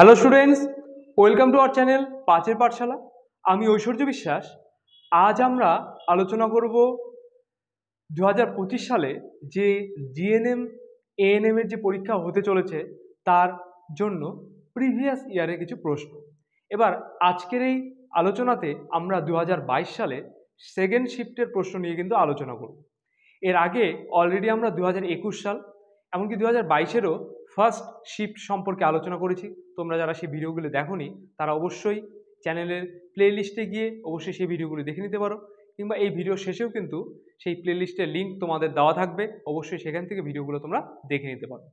Hello students, welcome to our channel পাঁচের পাঠশালা। আমি ঐশ্বর্য বিশ্বাস। আজ আমরা আলোচনা করব 2025 সালে যে জিএনএম এএনএম এর যে পরীক্ষা হতে চলেছে তার জন্য প্রিভিয়াস ইয়ারের কিছু প্রশ্ন। এবার আজকের এই আলোচনাতে আমরা 2022 সালে সেকেন্ড শিফটের প্রশ্ন নিয়ে কিন্তু আলোচনা করব। এর আগে অলরেডি আমরা 2021 সাল এমনকি 2022-এরও ফার্স্ট শিফট সম্পর্কে আলোচনা করেছি। তোমরা যারা সেই ভিডিওগুলো দেখোনি তারা অবশ্যই চ্যানেলের প্লে লিস্টে গিয়ে অবশ্যই সেই ভিডিওগুলো দেখে নিতে পারো, কিংবা এই ভিডিও শেষেও কিন্তু সেই প্লে লিস্টের লিঙ্ক তোমাদের দেওয়া থাকবে, অবশ্যই সেখান থেকে ভিডিওগুলো তোমরা দেখে নিতে পারো।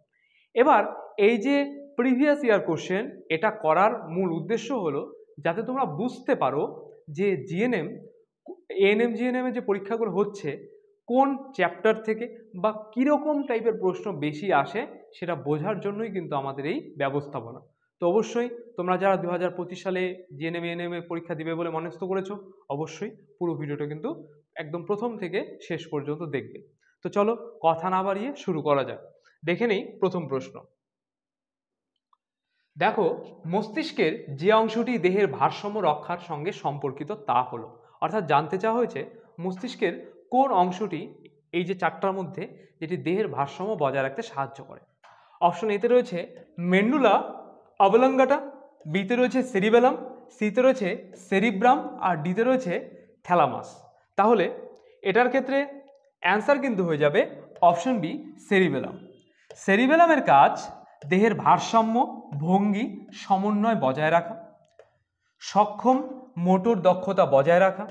এবার এই যে প্রিভিয়াস ইয়ার কোশ্চেন, এটা করার মূল উদ্দেশ্য হলো যাতে তোমরা বুঝতে পারো যে জিএনএম এএনএম জিএনএম এর যে পরীক্ষাগুলো হচ্ছে কোন চ্যাপ্টার থেকে বা কীরকম টাইপের প্রশ্ন বেশি আসে সেটা বোঝার জন্যই কিন্তু আমাদের এই ব্যবস্থাপনা। তো অবশ্যই তোমরা যারা 2025 সালে জিএনএম এএনএম এর পরীক্ষা দিবে বলে মনস্থ করেছো, অবশ্যই পুরো ভিডিওটা কিন্তু একদম প্রথম থেকে শেষ পর্যন্ত দেখবে। তো চলো কথা না বাড়িয়ে শুরু করা যাক। দেখে নেই প্রথম প্রশ্ন। দেখো, মস্তিষ্কের যে অংশটি দেহের ভারসাম্য রক্ষার সঙ্গে সম্পর্কিত তা হলো, অর্থাৎ জানতে চাওয়া হয়েছে মস্তিষ্কের কোন অংশটি এই যে চারটার মধ্যে যেটি দেহের ভারসাম্য বজায় রাখতে সাহায্য করে। অপশন এতে রয়েছে মেন্ডুলা অবলঙ্গাটা, বিতে রয়েছে সেরিবেলাম, সিতে রয়েছে সেরিব্রাম, আর ডিতে রয়েছে থ্যালামাস। তাহলে এটার ক্ষেত্রে অ্যান্সার কিন্তু হয়ে যাবে অপশন বি, সেরিবেলাম। সেরিবেলামের কাজ দেহের ভারসাম্য, ভঙ্গি, সমন্বয় বজায় রাখা, সক্ষম মোটর দক্ষতা বজায় রাখা,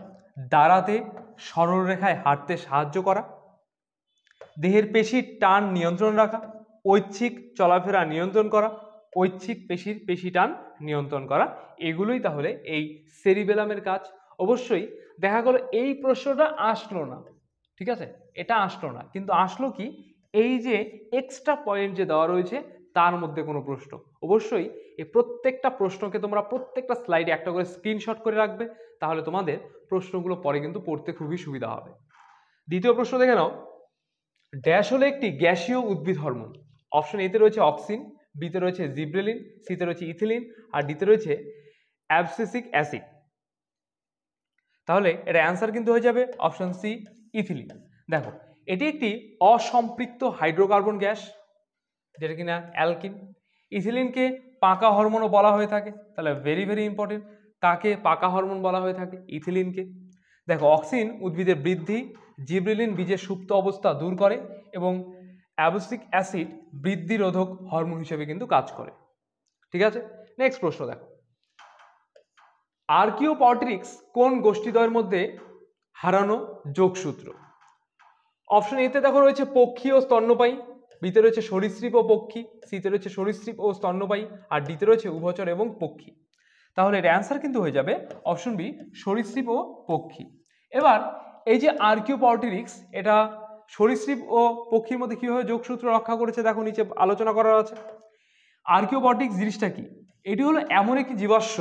দাঁড়াতে সরল রেখায় হাঁটতে সাহায্য করা, দেহের পেশির টান নিয়ন্ত্রণ রাখা, ঐচ্ছিক চলাফেরা নিয়ন্ত্রণ করা, ঐচ্ছিক পেশি টান নিয়ন্ত্রণ করা, এগুলোই তাহলে এই সেরিবেলামের কাজ। অবশ্যই দেখা গেল এই প্রশ্নটা আসলো না, ঠিক আছে, এটা আসলো না, কিন্তু আসলো কি এই যে এক্সট্রা পয়েন্ট যে দেওয়া রয়েছে তার মধ্যে কোনো প্রশ্ন। অবশ্যই এই প্রত্যেকটা প্রশ্নকে তোমরা প্রত্যেকটা স্লাইডে একটা করে স্ক্রিনশট করে রাখবে, তাহলে তোমাদের প্রশ্নগুলো পরে কিন্তু পড়তে খুবই সুবিধা হবে। দ্বিতীয় প্রশ্ন দেখে নাও। ড্যাশ হলো একটি গ্যাসীয় উদ্ভিদ হরমোন। অপশন এতে রয়েছে অক্সিন, বিতে রয়েছে জিব্রেলিন, সিতে রয়েছে ইথিলিন, আর ডিতে রয়েছে অ্যাবসিসিক অ্যাসিড। তাহলে এর অ্যান্সার কিন্তু হয়ে যাবে অপশন সি, ইথিলিন। দেখো, এটি একটি অসম্পৃক্ত হাইড্রোকার্বন গ্যাস, যেটা কিনা অ্যালকিন। ইথিলিনকে পাকা হরমোনও বলা হয়ে থাকে, তাহলে ভেরি ভেরি ইম্পর্টেন্ট, কাকে পাকা হরমোন বলা হয়ে থাকে? ইথিলিনকে। দেখো, অক্সিন উদ্ভিদের বৃদ্ধি, জিব্রেলিন বীজের সুপ্ত অবস্থা দূর করে, এবং অ্যাবসিক অ্যাসিড বৃদ্ধি রোধক হরমোন হিসেবে কিন্তু কাজ করে। ঠিক আছে, নেক্সট প্রশ্ন দেখো। আর্কিওপটেরিক্স কোন গোষ্ঠীদ্বয়ের মধ্যে হারানো যোগসূত্র? অপশন এতে দেখো রয়েছে পক্ষী ও স্তন্যপায়ী, বিতে রয়েছে সরীসৃপ ও পক্ষী, সিতে রয়েছে সরীসৃপ ও স্তন্যপায়ী, আর ডিতে রয়েছে উভচর এবং পক্ষী। তাহলে এর অ্যান্সার কিন্তু হয়ে যাবে অপশন বি, সরীসৃপ ও পক্ষী। এবার এই যে আর্কিওপটেরিক্স, এটা সরীসৃপ ও পক্ষীর মধ্যে কিভাবে যোগসূত্র রক্ষা করেছে দেখো নিচে আলোচনা করা আছে। আর্কিওপটেরিক্স জিনিসটা কি? এটি হলো এমন একটি জীবাশ্ম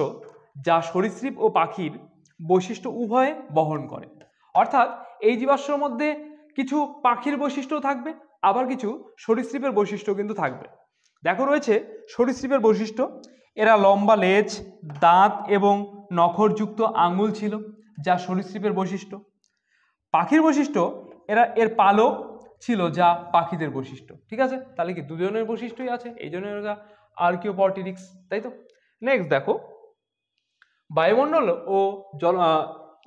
যা সরীসৃপ ও পাখির বৈশিষ্ট্য উভয়ে বহন করে। অর্থাৎ এই জীবাশ্মের মধ্যে কিছু পাখির বৈশিষ্ট্য থাকবে, আবার কিছু সরীসৃপের বৈশিষ্ট্য কিন্তু থাকবে। দেখো রয়েছে সরীসৃপের বৈশিষ্ট্য, এরা লম্বা লেজ, দাঁত এবং নখরযুক্ত আঙুল ছিল, যা সরীসৃপের বৈশিষ্ট্য। পাখির বৈশিষ্ট্য, এর পালক ছিল, যা পাখিদের বৈশিষ্ট্য। ঠিক আছে, তাহলে কি দুজনের বৈশিষ্ট্যই আছে, এই জন্য এরা আর্কিওপটেরিক্স, তাই তো। নেক্সট দেখো, বায়ুমণ্ডল ও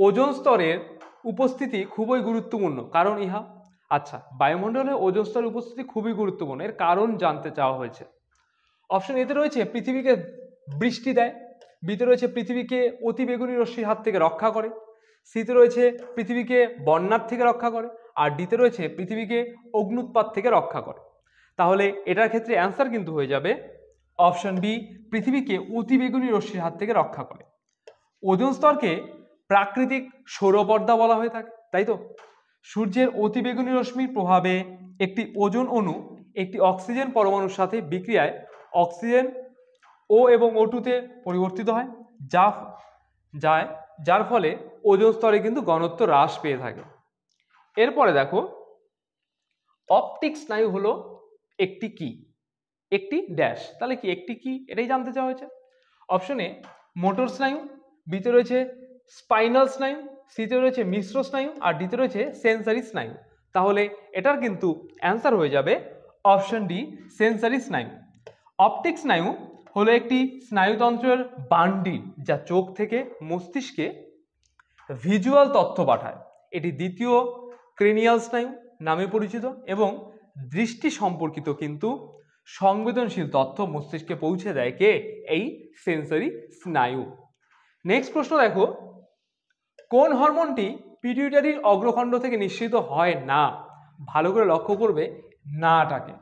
ওজোন স্তরের উপস্থিতি খুবই গুরুত্বপূর্ণ, কারণ ইহা। আচ্ছা, বায়ুমণ্ডলে ওজোন স্তরের উপস্থিতি খুবই গুরুত্বপূর্ণ, এর কারণ জানতে চাওয়া হয়েছে। অপশন এতে রয়েছে পৃথিবীকে বৃষ্টি দেয়, বিতে রয়েছে পৃথিবীকে অতিবেগুনি রশ্মির হাত থেকে রক্ষা করে, সিতে রয়েছে পৃথিবীকে বন্যার থেকে রক্ষা করে, আর ডিতে রয়েছে পৃথিবীকে অগ্নুৎপাত থেকে রক্ষা করে। তাহলে এটার ক্ষেত্রে অ্যান্সার কিন্তু হয়ে যাবে অপশন বি, পৃথিবীকে অতিবেগুনি রশ্মির হাত থেকে রক্ষা করে। ওজোন স্তরকে প্রাকৃতিক সৌরপর্দা বলা হয়ে থাকে, তাই তো। সূর্যের অতিবেগুনি রশ্মির প্রভাবে একটি ওজোন অণু একটি অক্সিজেন পরমাণুর সাথে বিক্রিয়ায় অক্সিজেন ও এবং O2-তে পরিবর্তিত হয়, যার ফলে ওজোন স্তরে কিন্তু ঘনত্ব হ্রাস পেয়ে থাকে। এরপরে দেখো, অপটিক স্নায়ু হলো একটি কি? একটি ড্যাশ, তাহলে কি একটি কি এটাই জানতে চাওয়া হয়েছে। অপশন এ মোটর স্নায়ু, বিতে রয়েছে স্পাইনাল স্নায়ু, সিতে রয়েছে মিশ্র স্নায়ু আর ডিতে রয়েছে সেন্সারি স্নায়ু। তাহলে এটার কিন্তু অ্যান্সার হয়ে যাবে অপশন ডি সেন্সারি স্নায়ু। অপটিক স্নায়ু হলো একটি স্নায়ুতন্ত্রের বান্ডিল যা চোখ থেকে মস্তিষ্কে ভিজুয়াল তথ্য পাঠায়। এটি দ্বিতীয় ক্রেনিয়াল স্নায়ু নামে পরিচিত এবং দৃষ্টি সম্পর্কিত কিন্তু সংবেদনশীল তথ্য মস্তিষ্কে পৌঁছে দেয় কে? এই সেন্সরি স্নায়ু। নেক্সট প্রশ্ন দেখো, কোন হরমোনটি পিটুইটারির অগ্রখণ্ড থেকে নিঃসৃত হয় না? ভালো করে লক্ষ্য করবে নাটাকে।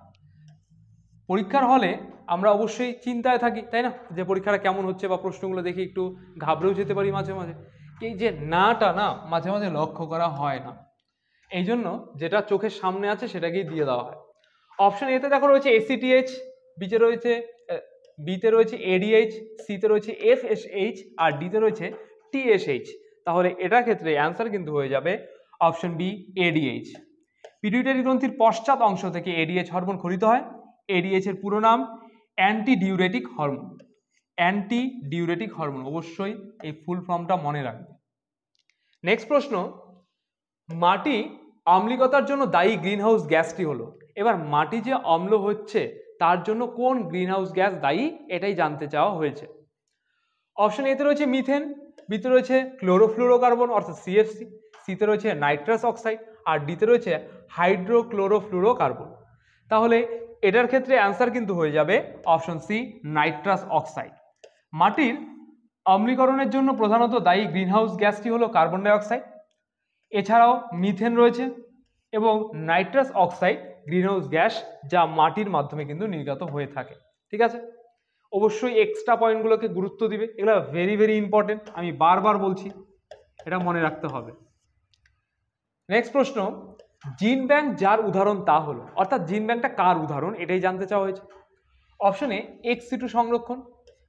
পরীক্ষার হলে আমরা অবশ্যই চিন্তায় থাকি, তাই না, যে পরীক্ষাটা কেমন হচ্ছে বা প্রশ্নগুলো দেখে একটু ঘাবড়েও যেতে পারি মাঝে মাঝে। এই যে নাটা না মাঝে মাঝে লক্ষ্য করা হয় না, এই জন্য যেটা চোখের সামনে আছে সেটাকেই দিয়ে দেওয়া হয়। অপশন এতে দেখো রয়েছে এসিটিএইচ, বিতে রয়েছে এডিএইচ, সিতে রয়েছে এফএসএইচ আর ডিতে রয়েছে টিএসএইচ। তাহলে এটার ক্ষেত্রে অ্যান্সার কিন্তু হয়ে যাবে অপশন বি এডিএইচ। পিটুইটারি গ্রন্থির পশ্চাৎ অংশ থেকে এডিএইচ হরমোন খরিত হয়। এডিএইচ এর পুরো নাম anti diuretic hormone. Anti diuretic hormone, অবশ্যই এই ফুল ফর্মটা মনে রাখবে। নেক্সট প্রশ্ন, মাটি অম্লিকতার জন্য দায়ী গ্রিনহাউস গ্যাসটি হলো। এবার মাটি যে অম্ল হচ্ছে তার জন্য কোন গ্রিনহাউস গ্যাস দায়ী এটাই জানতে চাওয়া হয়েছে। অপশন এতে রয়েছে মিথেন, বিতে রয়েছে ক্লোরোফ্লুরোকার্বন অর্থাৎ সিএফসি, সিতে রয়েছে নাইট্রাস অক্সাইড আর ডিতে রয়েছে হাইড্রোক্লোরোফ্লুরোকার্বন। তাহলে এটার ক্ষেত্রে অ্যান্সার কিন্তু হয়ে যাবে অপশন সি নাইট্রাস অক্সাইড। মাটির অম্লীকরণের জন্য প্রধানত দায়ী গ্রিনহাউস গ্যাসটি হলো কার্বন ডাই অক্সাইড, এছাড়াও মিথেন রয়েছে এবং নাইট্রাস অক্সাইড গ্রিনহাউস গ্যাস যা মাটির মাধ্যমে কিন্তু নির্গত হয়ে থাকে। ঠিক আছে, অবশ্যই এক্সট্রা পয়েন্টগুলোকে গুরুত্ব দিবে, এগুলো ভেরি ভেরি ইম্পর্টেন্ট, আমি বারবার বলছি, এটা মনে রাখতে হবে। নেক্সট প্রশ্ন, জিন ব্যাংক যার উদাহরণ তা হলো, অর্থাৎ জিন ব্যাংকটা কার উদাহরণ এটাই জানতে চাওয়া হয়েছে। অপশন এ এক্স সিটু সংরক্ষণ,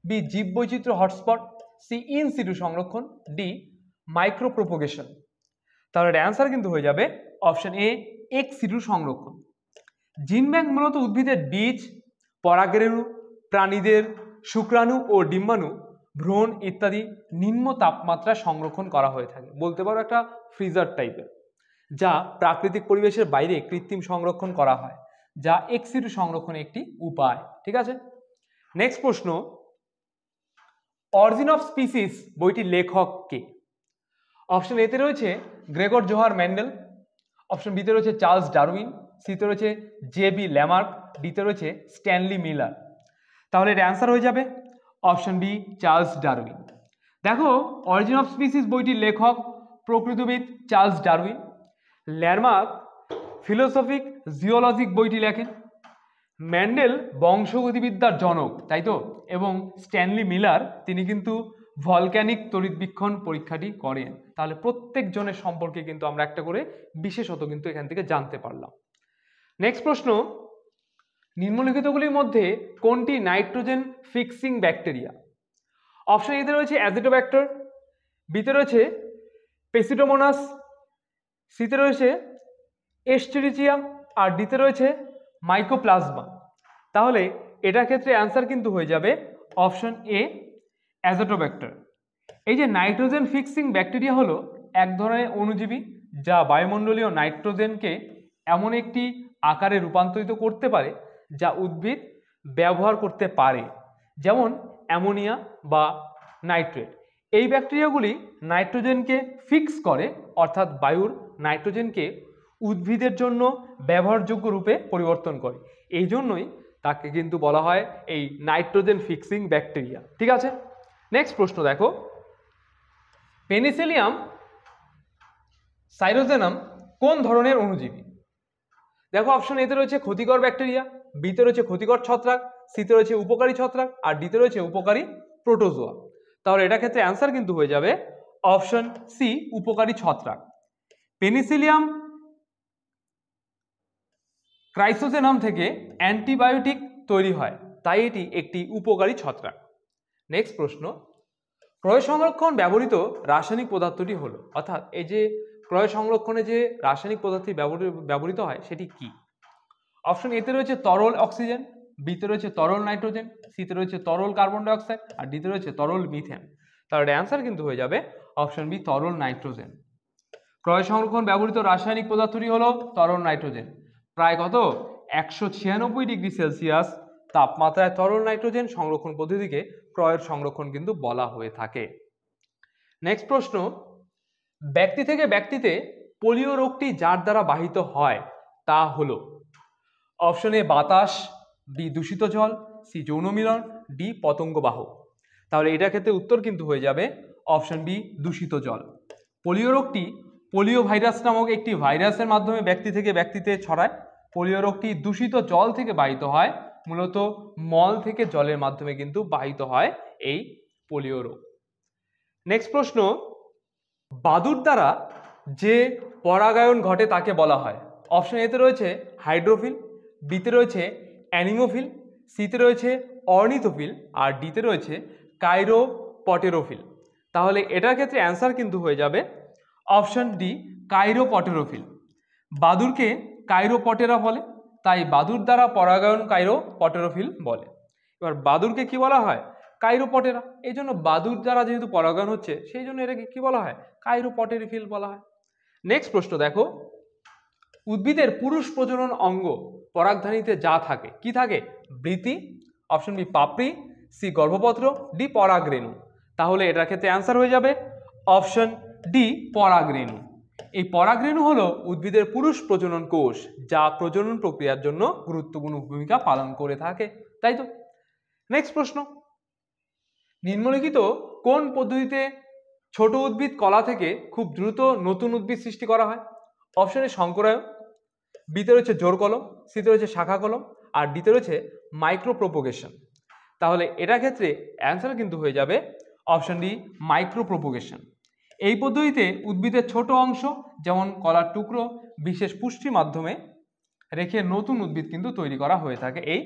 বি জীববৈচিত্র্য হটস্পট, সি ইন সিটু সংরক্ষণ, ডি মাইক্রো প্রোপোগেশন। তাহলে এর অ্যান্সার কিন্তু হয়ে যাবে অপশন এ এক্স সিটু সংরক্ষণ। জিন ব্যাংক মূলত উদ্ভিদের বীজ, পরাগরেণু, প্রাণীদের শুক্রাণু ও ডিম্বাণু, ভ্রূণ ইত্যাদি নিম্ন তাপমাত্রায় সংরক্ষণ করা হয়ে থাকে, বলতে পারো একটা ফ্রিজার টাইপের, যা প্রাকৃতিক পরিবেশের বাইরে কৃত্রিম সংরক্ষণ করা হয়, যা এক্স সিটু সংরক্ষণের একটি উপায়। ঠিক আছে, নেক্সট প্রশ্ন, অরিজিন অফ স্পিসিস বইটির লেখক কে? অপশন এতে রয়েছে গ্রেগর জোহার মেন্ডেল, অপশন বিতে রয়েছে চার্লস ডারউইন, সিতে রয়েছে জে.বি. ল্যামার্ক, ডিতে রয়েছে স্ট্যানলি মিলার। তাহলে এর অ্যান্সার হয়ে যাবে অপশন বি চার্লস ডারউইন। দেখো, অরিজিন অফ স্পিসিস বইটির লেখক প্রকৃতিবিদ চার্লস ডারউইন। ল্যামার্ক ফিলোসফিক জিওলজিক বইটি লেখেন। মেন্ডেল বংশগতিবিদ্যার জনক, তাই তো, এবং স্ট্যানলি মিলার তিনি কিন্তু ভলক্যানিক তড়িৎবীক্ষণ পরীক্ষাটি করেন। তাহলে প্রত্যেক জনের সম্পর্কে কিন্তু আমরা একটা করে বিশেষত কিন্তু এখান থেকে জানতে পারলাম। নেক্সট প্রশ্ন, নিম্নলিখিতগুলির মধ্যে কোনটি নাইট্রোজেন ফিক্সিং ব্যাকটেরিয়া? অপশন এতে রয়েছে অ্যাজিটোব্যাক্টর, বিতে রয়েছে পেসিডোমোনাস, সিতে রয়েছে এস্টেরিচিয়া আর ডিতে রয়েছে মাইকোপ্লাজমা। তাহলে এটার ক্ষেত্রে অ্যান্সার কিন্তু হয়ে যাবে অপশন এ অ্যাজিটোব্যাক্টর। এই যে নাইট্রোজেন ফিক্সিং ব্যাকটেরিয়া হলো এক ধরনের অণুজীবী যা বায়ুমণ্ডলীয় নাইট্রোজেনকে এমন একটি আকারে রূপান্তরিত করতে পারে যা উদ্ভিদ ব্যবহার করতে পারে, যেমন অ্যামোনিয়া বা নাইট্রেট। এই ব্যাকটেরিয়াগুলি নাইট্রোজেনকে ফিক্স করে, অর্থাৎ বায়ুর নাইট্রোজেনকে উদ্ভিদের জন্য ব্যবহারযোগ্য রূপে পরিবর্তন করে। এই জন্যই তাকে কিন্তু বলা হয় এই নাইট্রোজেন ফিক্সিং ব্যাকটেরিয়া। ঠিক আছে, নেক্সট প্রশ্ন দেখো, পেনিসিলিয়াম সাইরোজেনাম কোন ধরনের অণুজীবী? দেখো, অপশন এতে রয়েছে ক্ষতিকর ব্যাকটেরিয়া, বিতে রয়েছে ক্ষতিকর ছত্রাক, সিতে রয়েছে উপকারী ছত্রাক আর ডিতে রয়েছে উপকারী প্রোটোজোয়া। তাহলে এটা ক্ষেত্রে অ্যান্সার কিন্তু হয়ে যাবে অপশন সি উপকারী ছত্রাক। পেনিসিলিয়াম ক্রাইসোজেনাম থেকে অ্যান্টিবায়োটিক তৈরি হয়, তাই এটি একটি উপকারী ছত্রাক। নেক্সট প্রশ্ন, ক্রয় সংরক্ষণ ব্যবহৃত রাসায়নিক পদার্থটি হলো, অর্থাৎ এই যে ক্রয় সংরক্ষণে যে রাসায়নিক পদার্থটি ব্যবহৃত হয় সেটি কি? অপশন এতে রয়েছে তরল অক্সিজেন, বিতে রয়েছে তরল নাইট্রোজেন, সিতে রয়েছে তরল কার্বন ডাইঅক্সাইড, আর ডিতে রয়েছে তরল মিথেন। তাহলে অ্যান্সার কিন্তু হয়ে যাবে অপশন বি, তরল নাইট্রোজেন। ক্রয় সংরক্ষণ ব্যবহৃত রাসায়নিক পদার্থটি হলো তরল নাইট্রোজেন। প্রায় কত 196 ডিগ্রি সেলসিয়াস তাপমাত্রায় তরল নাইট্রোজেন সংরক্ষণ পদ্ধতিকে ক্রয়ের সংরক্ষণ কিন্তু বলা হয়ে থাকে। নেক্সট প্রশ্ন, ব্যক্তি থেকে ব্যক্তিতে পোলিও রোগটি যার দ্বারা বাহিত হয় তা হলো অপশন এ বাতাস, বি দূষিত জল, সি যৌন মিলন, ডি পতঙ্গবাহ। তাহলে এটার ক্ষেত্রে উত্তর কিন্তু হয়ে যাবে অপশন বি, দূষিত জল। পোলিও রোগটি পোলিও ভাইরাস নামক একটি ভাইরাসের মাধ্যমে ব্যক্তি থেকে ব্যক্তিতে ছড়ায়। পোলিও রোগটি দূষিত জল থেকে বাহিত হয়, মূলত মল থেকে জলের মাধ্যমে কিন্তু বাহিত হয় এই পোলিও রোগ। নেক্সট প্রশ্ন, বাদুড় দ্বারা যে পরাগায়ন ঘটে তাকে বলা হয় অপশন এতে রয়েছে হাইড্রোফিল, বিতে রয়েছে অ্যানিমোফিল, সিতে রয়েছে অর্নিথোফিল, আর ডিতে রয়েছে কাইরোপটেরোফিল। তাহলে এটার ক্ষেত্রে অ্যান্সার কিন্তু হয়ে যাবে অপশন ডি, কাইরোপটেরোফিল। বাদুড়কে কাইরোপটেরা বলে, তাই বাদুড় দ্বারা পরাগায়ন কাইরোপটেরোফিল বলে। এবার বাদুড়কে কি বলা হয়? কাইরোপটেরা। এই জন্য বাদুড় দ্বারা যেহেতু পরাগায়ন হচ্ছে সেই জন্য এটাকে কি বলা হয়? কাইরোপটেরোফিল বলা হয়। নেক্সট প্রশ্ন দেখো, উদ্ভিদের পুরুষ প্রজনন অঙ্গ পরাগধানীতে যা থাকে কি থাকে? বৃতি, অপশন বি পাপড়ি, সি গর্ভপত্র, ডি পরাগরেণু। তাহলে এটার ক্ষেত্রে অ্যান্সার হয়ে যাবে অপশন ডি, পরাগরেণু। এই পরাগরেণু হলো উদ্ভিদের পুরুষ প্রজনন কোষ, যা প্রজনন প্রক্রিয়ার জন্য গুরুত্বপূর্ণ ভূমিকা পালন করে থাকে, তাই তো? নেক্সট প্রশ্ন, নিম্নলিখিত কোন পদ্ধতিতে ছোট উদ্ভিদ কলা থেকে খুব দ্রুত নতুন উদ্ভিদ সৃষ্টি করা হয়? অপশন এ শঙ্করায়ন, বিতে রয়েছে জোর কলম, সিতে রয়েছে শাখা কলম, আর ডিতে রয়েছে মাইক্রো প্রোপোগেশন। তাহলে এটার ক্ষেত্রে অ্যান্সার কিন্তু হয়ে যাবে অপশন ডি, মাইক্রো প্রোপোগেশন। এই পদ্ধতিতে উদ্ভিদের ছোট অংশ যেমন কলার টুকরো বিশেষ পুষ্টির মাধ্যমে রেখে নতুন উদ্ভিদ কিন্তু তৈরি করা হয়ে থাকে এই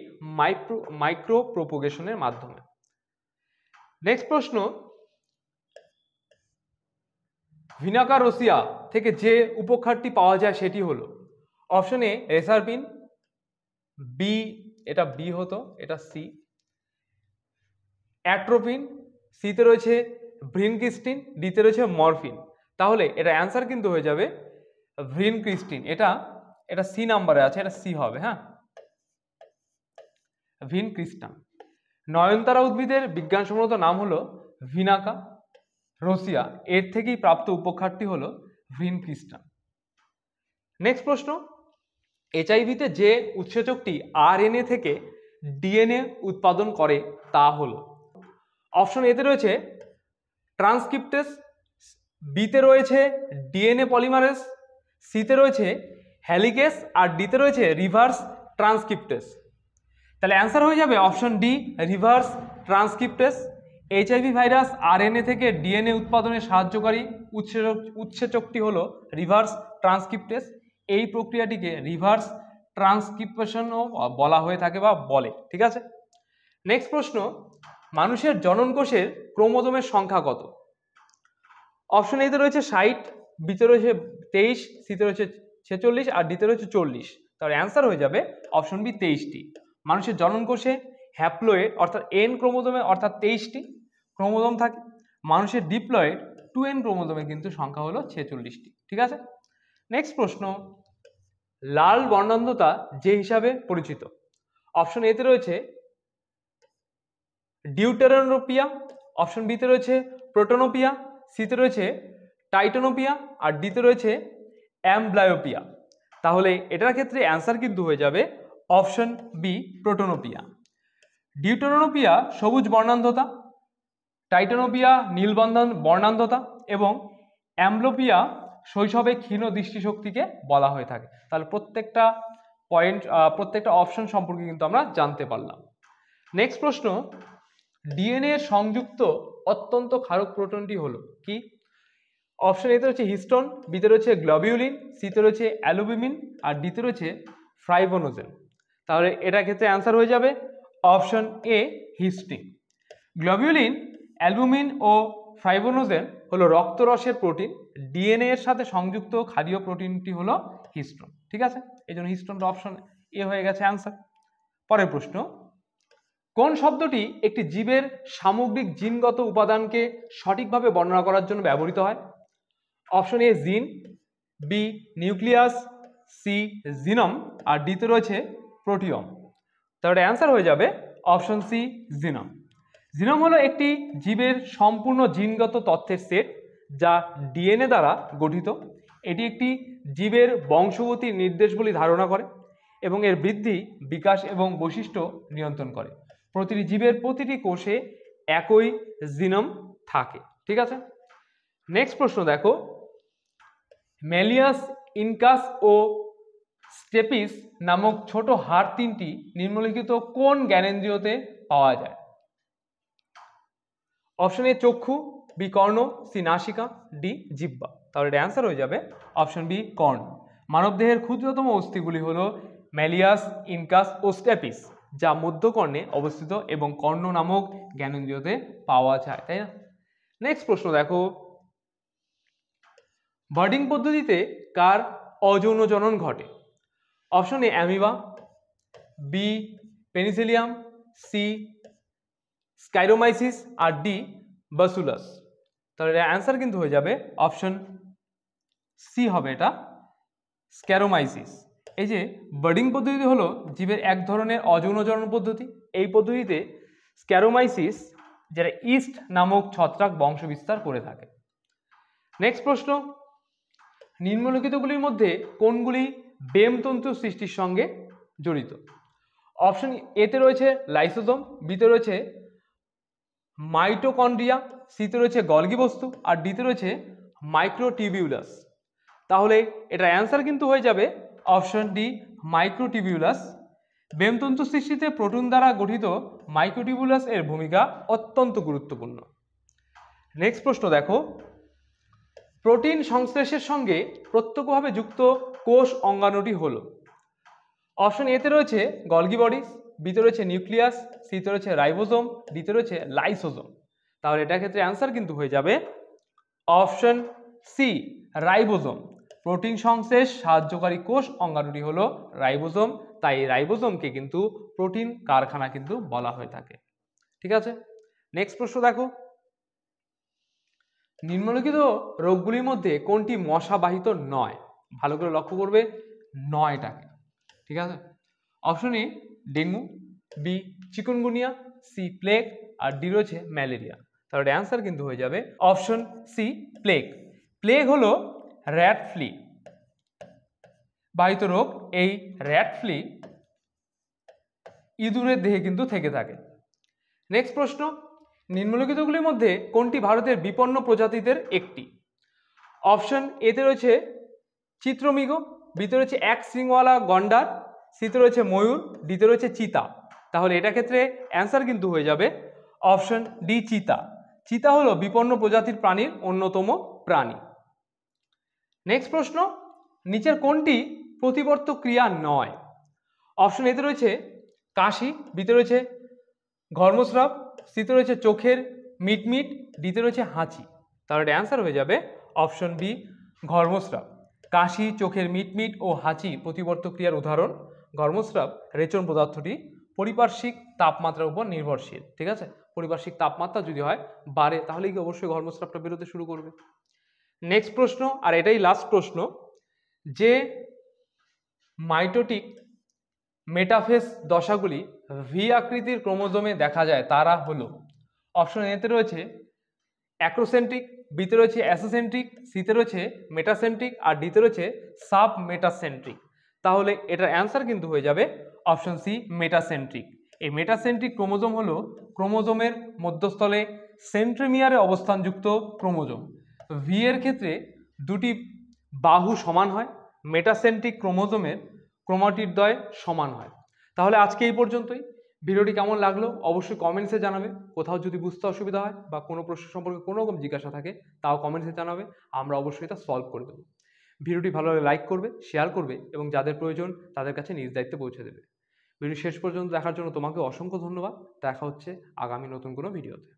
মাইক্রো প্রোপোগেশনের মাধ্যমে। নেক্সট প্রশ্ন, ভিনাকা রোসিয়া থেকে যে উপক্ষারটি পাওয়া যায় সেটি হলো অপশন এ রেসারপিন, বি এটা বি হতো, এটা সি অ্যাট্রোপিন, সিতে রয়েছে ভ্রিনক্রিস্টিন, ডিতে রয়েছে মরফিন। তাহলে এটা অ্যান্সার কিন্তু হয়ে যাবে ভ্রিনক্রিস্টিন। এটা সি নাম্বারে আছে, এটা সি হবে। হ্যাঁ, ভ্রিনক্রিস্টান। নয়নতারা উদ্ভিদের বিজ্ঞানসম্মত নাম হলো ভিনাকা রোসিয়া, এর থেকেই প্রাপ্ত উপক্ষারটি হলো ভ্রিনক্রিস্টান। নেক্সট প্রশ্ন, এইচআইভিতে যে উৎসেচকটি আরএনএ থেকে ডিএনএ উৎপাদন করে তা হলো অপশন এতে রয়েছে ট্রান্সক্রিপ্টেস, বিতে রয়েছে ডিএনএ পলিমারেজ, সিতে রয়েছে হেলিকেস, আর ডিতে রয়েছে রিভার্স ট্রান্সক্রিপ্টেস। তাহলে অ্যান্সার হয়ে যাবে option D, reverse transcriptase. HIV virus RNA থেকে ডিএনএ উৎপাদনে সাহায্যকারী উৎসেচকটি হলো রিভার্স ট্রান্সক্রিপ্টেস। এই প্রক্রিয়াটিকে রিভার্স ট্রান্সক্রিপশনও বলা হয়ে থাকে বা বলে, ঠিক আছে? নেক্সট প্রশ্ন, মানুষের জনন কোষের ক্রোমোজোমের সংখ্যা কত? অপশন এতে রয়েছে 60, বিতে রয়েছে 23, সিতে রয়েছে 46, আর ডিতে রয়েছে 40। তাহলে অ্যান্সার হয়ে যাবে অপশন বি, 23টি। মানুষের জনন কোষে হ্যাপ্লয়েড অর্থাৎ এন ক্রোমোজোমে অর্থাৎ 23টি ক্রোমোজোম থাকে। মানুষের ডিপ্লয়েড 2n ক্রোমোজোমে কিন্তু সংখ্যা হলো 46টি, ঠিক আছে? নেক্সট প্রশ্ন, লাল বর্ণান্ধতা যে হিসাবে পরিচিত অপশন এতে রয়েছে ডিউটেরোনোপিয়া, অপশন বিতে রয়েছে প্রোটোনোপিয়া, সিতে রয়েছে টাইটোনোপিয়া, আর ডিতে রয়েছে অ্যামব্লায়োপিয়া। তাহলে এটার ক্ষেত্রে অ্যান্সার কিন্তু হয়ে যাবে অপশন বি, প্রোটোনোপিয়া। ডিউটেরোনোপিয়া সবুজ বর্ণান্ধতা, টাইটোনোপিয়া নীল বর্ণান্ধতা, এবং অ্যামব্লোপিয়া শৈশবে ক্ষীণ দৃষ্টিশক্তিকে বলা হয়ে থাকে। তাহলে প্রত্যেকটা অপশন সম্পর্কে কিন্তু আমরা জানতে পারলাম। নেক্সট প্রশ্ন, ডিএনএ সংযুক্ত অত্যন্ত ক্ষারক প্রোটনটি হলো কি? অপশন এতে রয়েছে হিস্টোন, বিতে রয়েছে গ্লোবিউলিন, সিতে রয়েছে অ্যালুমিন, আর ডিতে রয়েছে ফ্রাইবোনোজেন। তাহলে এটার ক্ষেত্রে অ্যান্সার হয়ে যাবে অপশন এ, হিস্টিন। গ্লোবিউলিন, অ্যালবুমিন ও ফ্রাইবোনোজেন হলো রক্তরসের প্রোটিন। ডিএনএ এর সাথে সংযুক্ত ক্ষারীয় প্রোটিনটি হলো হিস্টোন, ঠিক আছে? এই জন্য হিস্টোনটা অপশন এ হয়ে গেছে অ্যান্সার। পরের প্রশ্ন, কোন শব্দটি একটি জীবের সামগ্রিক জিনগত উপাদানকে সঠিকভাবে বর্ণনা করার জন্য ব্যবহৃত হয়? অপশন এ জিন, বি নিউক্লিয়াস, সি জিনম, আর ডিতে রয়েছে প্রোটিয়ম। তাহলে অ্যান্সার হয়ে যাবে অপশন সি জিনম। জিনম হলো একটি জীবের সম্পূর্ণ জিনগত তথ্যের সেট যা ডিএনএ দ্বারা গঠিত। এটি একটি জীবের বংশগতির নির্দেশগুলি ধারণা করে এবং এর বৃদ্ধি, বিকাশ এবং বৈশিষ্ট্য নিয়ন্ত্রণ করে। প্রতিটি জীবের প্রতিটি কোষে একই জিনম থাকে। ঠিক আছে, নেক্সট প্রশ্ন দেখো, ম্যালিয়াস, ইনকাস ও স্টেপিস নামক ছোট হাড় তিনটি নিম্নলিখিত কোন জ্ঞানেন্দ্রিয়তে পাওয়া যায়? অপশন এ চক্ষু, বি কর্ণ, সি নাসিকা, ডি জিহ্বা। তাহলে এটা অ্যান্সার হয়ে যাবে অপশন বি কর্ণ। মানবদেহের ক্ষুদ্রতম অস্থিগুলি হলো ম্যালিয়াস, ইনকাস ও স্টেপিস, যা মধ্যকর্ণে অবস্থিত এবং কর্ণ নামক জ্ঞানেন্দ্রিয়তে পাওয়া যায়, তাই না? নেক্সট প্রশ্ন দেখো, বার্ডিং পদ্ধতিতে কার অযৌন জনন ঘটে? Option A amoeba, B penicillium, C স্কাইরোমাইসিস, আর ডি বাসুলাস। তাহলে এর অ্যান্সার কিন্তু হয়ে যাবে অপশন সি হবে, এটা স্ক্যারোমাইসিস। এই যে বার্ডিং পদ্ধতি হলো জীবের এক ধরনের অযৌন জনন পদ্ধতি। এই পদ্ধতিতে স্ক্যারোমাইসিস, যেটা ইস্ট নামক ছত্রাক বংশ বিস্তার করে থাকে। নেক্সট প্রশ্ন, নিম্নলিখিতগুলির মধ্যে কোনগুলি বেমতন্তু সৃষ্টির সঙ্গে জড়িত? অপশন এতে রয়েছে লাইসোজোম, বিতে রয়েছে মাইটোকন্ড্রিয়া, সিতে রয়েছে গলগি বস্তু, আর ডিতে রয়েছে মাইক্রোটিবিউলাস। তাহলে এটা অ্যান্সার কিন্তু হয়ে যাবে অপশন ডি মাইক্রোটিবিউলাস। বেমতন্তু সৃষ্টিতে প্রোটিন দ্বারা গঠিত মাইক্রোটিবিউলাস এর ভূমিকা অত্যন্ত গুরুত্বপূর্ণ। নেক্সট প্রশ্ন দেখো, প্রোটিন সংশ্লেষের সঙ্গে প্রত্যক্ষভাবে যুক্ত কোষ অঙ্গাণুটি হলো? অপশন এতে রয়েছে গলগি বডিস, বিতে রয়েছে নিউক্লিয়াস, সিতে রয়েছে রাইবোজোম, ডিতে রয়েছে লাইসোজোম। তাহলে এটার ক্ষেত্রে অ্যান্সার কিন্তু হয়ে যাবে অপশন সি রাইবোজোম। প্রোটিন সংশ্লেষ সাহায্যকারী কোষ অঙ্গাণুটি হলো রাইবোজোম, তাই রাইবোজোমকে কিন্তু প্রোটিন কারখানা কিন্তু বলা হয়ে থাকে। ঠিক আছে, নেক্সট প্রশ্ন দেখো, নিম্নলিখিত রোগগুলির মধ্যে কোনটি মশাবাহিত নয়? ভালো করে লক্ষ্য করবে নয়টাকে। ঠিক আছে, option A dengue, B chikungunya, C plague, আর ডি রয়েছে ম্যালেরিয়া। তাহলে অ্যান্সার কিন্তু হয়ে যাবে অপশন সি প্লেগ। প্লেগ হলো র্যাট ফ্লি বাহিত রোগ। এই র্যাট ফ্লি ইঁদুরের দেহে কিন্তু থেকে থাকে। নেক্সট প্রশ্ন, নিম্নলিখিতগুলির মধ্যে কোনটি ভারতের বিপন্ন প্রজাতিদের একটি? অপশন এতে রয়েছে চিত্রমৃগ, বিতে রয়েছে এক শৃঙ্গওয়ালা গন্ডার, সিতে রয়েছে ময়ূর, ডিতে রয়েছে চিতা। তাহলে এটা ক্ষেত্রে অ্যান্সার কিন্তু হয়ে যাবে অপশন ডি চিতা। চিতা হলো বিপন্ন প্রজাতির প্রাণীর অন্যতম প্রাণী। নেক্সট প্রশ্ন, নিচের কোনটি প্রতিবর্ত ক্রিয়া নয়? অপশন এতে রয়েছে কাশি, বিতে রয়েছে ঘর্মস্রাব, সিতে রয়েছে চোখের মিটমিট, ডিতে রয়েছে হাঁচি। তাহলে অ্যান্সার হয়ে যাবে অপশন বি ঘর্মস্রাব। কাশি, চোখের মিটমিট ও হাঁচি প্রতিবর্ত ক্রিয়ার উদাহরণ। ঘর্মস্রাব রেচন পদার্থটি পারিপার্শ্বিক তাপমাত্রার উপর নির্ভরশীল। ঠিক আছে, পারিপার্শ্বিক তাপমাত্রা যদি হয় বাড়ে তাহলে কি অবশ্যই ঘর্মস্রাবটা বেরোতে শুরু করবে। নেক্সট প্রশ্ন, আর এটাই লাস্ট প্রশ্ন, যে মাইটোটিক মেটাফেজ দশাগুলি ভি আকৃতির ক্রোমোজোমে দেখা যায় তারা হলো? অপশন এতে রয়েছে অ্যাক্রোসেন্ট্রিক, বিতে রয়েছে অ্যাসোসেন্ট্রিক, সিতে রয়েছে মেটাসেন্ট্রিক, আর ডিতে রয়েছে সাব মেটাসেন্ট্রিক। তাহলে এটার অ্যান্সার কিন্তু হয়ে যাবে অপশন সি মেটাসেন্ট্রিক। এই মেটাসেন্ট্রিক ক্রোমোজোম হলো ক্রোমোজোমের মধ্যস্থলে সেন্ট্রোমিয়ারে অবস্থানযুক্ত ক্রোমোজোম। ভি এর ক্ষেত্রে দুটি বাহু সমান হয়, মেটাসেন্ট্রিক ক্রোমোজোমের ক্রোমাটিডদ্বয় সমান হয়। তাহলে আজকে এই পর্যন্তই। ভিডিওটি কেমন লাগলো অবশ্যই কমেন্টসে জানাবে। কোথাও যদি বুঝতে অসুবিধা হয় বা কোনো প্রশ্ন সম্পর্কে কোনো রকম জিজ্ঞাসা থাকে তাও কমেন্টসে জানাবে, আমরা অবশ্যই তা সলভ করে দেবো। ভিডিওটি ভালো লাগলে লাইক করবে, শেয়ার করবে এবং যাদের প্রয়োজন তাদের কাছে নিজ দায়িত্বে পৌঁছে দেবে। ভিডিও শেষ পর্যন্ত দেখার জন্য তোমাকে অসংখ্য ধন্যবাদ। দেখা হচ্ছে আগামী নতুন কোনো ভিডিওতে।